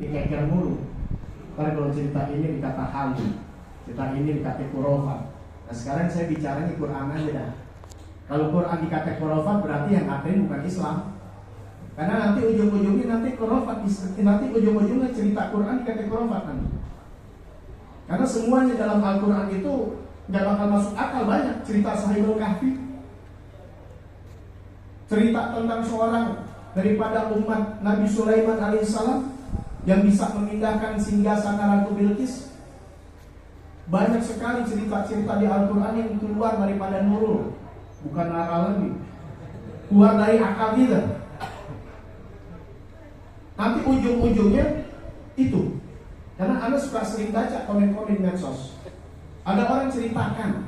dikeker mulu. Karena kalau cerita ini dikata halu, cerita ini dikata khurafat. Nah sekarang saya bicaranya Quran aja dah. Kalau Quran dikata khurafat berarti yang ngatain bukan Islam. Karena nanti ujung-ujungnya nanti khurafat, nanti ujung-ujungnya cerita Quran dikata khurafat nanti. Karena semuanya dalam Al-Quran itu nggak bakal masuk akal. Banyak cerita Sahibul Kahfi, cerita tentang seorang daripada umat Nabi Sulaiman alaihissalam yang bisa memindahkan singgasana Ratu Bilqis. Banyak sekali cerita-cerita di Al-Quran yang keluar daripada nurul, bukan akal lagi, keluar dari akal kita. Nanti ujung-ujungnya itu. Karena Anda suka sering baca komen-komen medsos. Ada orang ceritakan,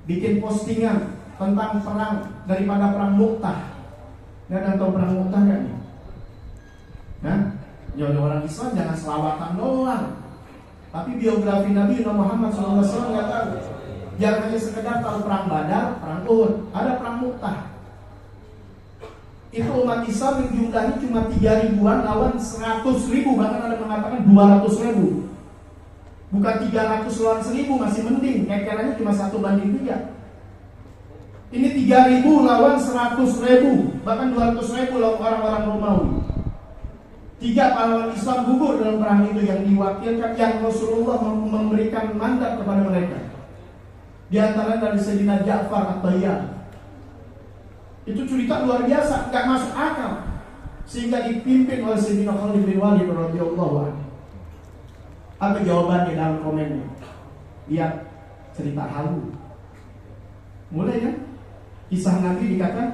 bikin postingan tentang perang daripada perang Mu'tah. Nggak tahu perang Mu'tah nggak nih? Nah, jadi orang Islam jangan selawatan doang, tapi biografi Nabi Muhammad SAW nggak tahu. Jangan hanya sekedar tahu perang Badar, perang Uhud, ada perang Mu'tah. Itu umat Islam yang jumlahnya cuma 3.000-an lawan 100.000, bahkan ada mengatakan 200.000. Bukan 300 lawan 1.000 masih mending, kekerannya cuma 1:3. Ini 3.000 lawan 100.000, bahkan 200.000 lawan orang-orang Romawi. 3 pahlawan Islam gugur dalam perang itu yang diwakilkan, yang Rasulullah memberikan mandat kepada mereka. Di antara dari Sayyidina Ja'far At-Tayyar. Itu cerita luar biasa, gak masuk akal, sehingga dipimpin oleh Sayyidina Khalid bin Walid radhiyallahu anhu. Apa jawabannya dalam komennya? Lihat cerita halu. Mulai kan? Kisah Nabi dikata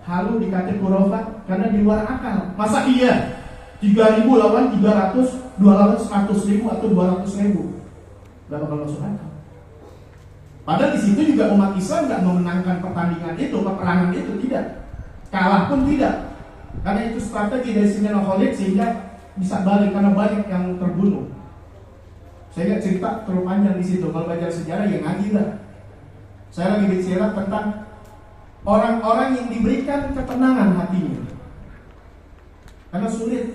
halu, dikata khurafat karena di luar akal. Masa iya 3.000 lawan 300, 2 lawan 100.000 atau 200.000? Gak bakal masuk akal. Padahal di situ juga umat Islam nggak memenangkan pertandingan itu, peperangan itu, tidak. Kalah pun tidak. Karena itu strategi dari Sayyidina Khalid sehingga bisa balik karena banyak yang terbunuh. Saya lihat cerita terlalu panjang di situ. Kalau belajar sejarah ya ngaji lah. Saya lagi bicara tentang orang-orang yang diberikan ketenangan hatinya. Karena sulit.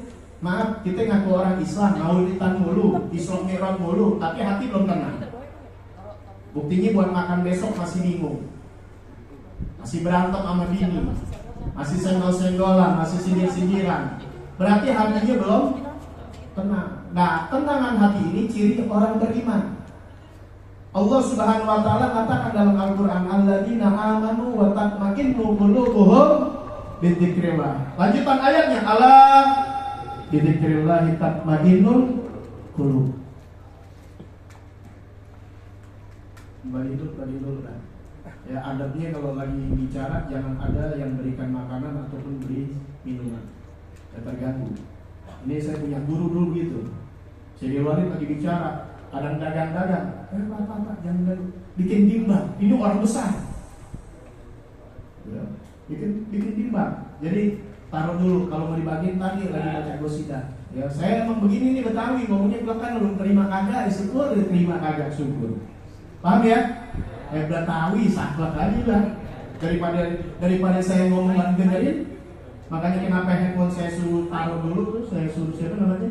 Maaf, kita ngaku orang Islam, maulidan mulu, Isra Mi'raj mulu, tapi hati belum tenang. Buktinya buat makan besok masih bingung, masih berantem sama bini, masih senggol-senggolan, masih sindir-sindiran. Berarti hatinya belum tenang. Nah, tenangan hati ini ciri orang beriman. Allah Subhanahu wa taala katakan dalam Al-Qur'an, alladzina amanu wa tatma'innu qulubuhum bidzikrillah. Lanjutan ayatnya, ala bidzikrillah tatma'innul qulub. Balik dulu kan. Ya adabnya kalau lagi bicara jangan ada yang berikan makanan ataupun beri minuman. Ya terganggu. Ini saya punya guru dulu gitu. Saya Walid lagi bicara, kadang dagang-dagang. Pak, jangan bikin timbang. Ini orang besar. Ya, bikin timbang. Jadi taruh dulu kalau mau dibagiin tadi lagi baca gosida. Ya saya emang begini nih Betawi, ngomongnya belakang belum terima kagak, syukur terima kagak syukur. Paham ya? Betawi saklek aja lah. Daripada saya ngomong nggak dengerin. Makanya kenapa handphone saya suruh taruh dulu, terus saya suruh siapa namanya?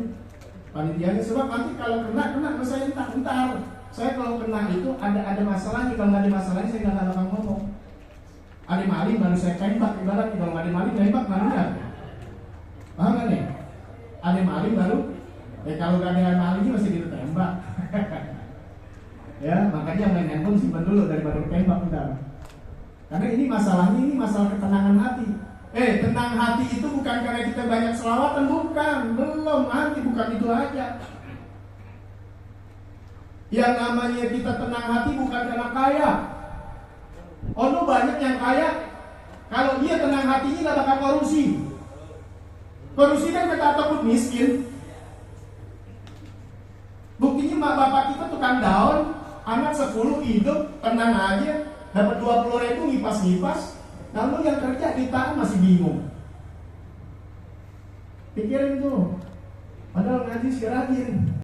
Panitianya, sebab nanti kalau kena saya entar. Saya kalau kena itu ada masalahnya, kalau nggak ada masalahnya saya nggak bakal ngomong. Ada maling baru saya tembak, ibarat kalau nggak ada maling tembak maling. Paham kan ya? Ada maling baru, kalau nggak ada malingnya masih ditembak. Ya, makanya main handphone simpan dulu daripada tembak bentar. Karena ini masalahnya, ini masalah ketenangan hati. Tenang hati itu bukan karena kita banyak selawatan, bukan, belum, nanti bukan itu aja. Yang namanya kita tenang hati bukan karena kaya. Oh, banyak yang kaya, kalau dia tenang hatinya nggak bakal korupsi. Korupsi kan kata takut miskin. Buktinya mak bapak kita tukang daun. Anak 10 hidup, tenang aja, dapat 20.000 ngipas-ngipas. Lalu yang kerja kita masih bingung. Pikirin tuh, padahal ngaji sih rajin.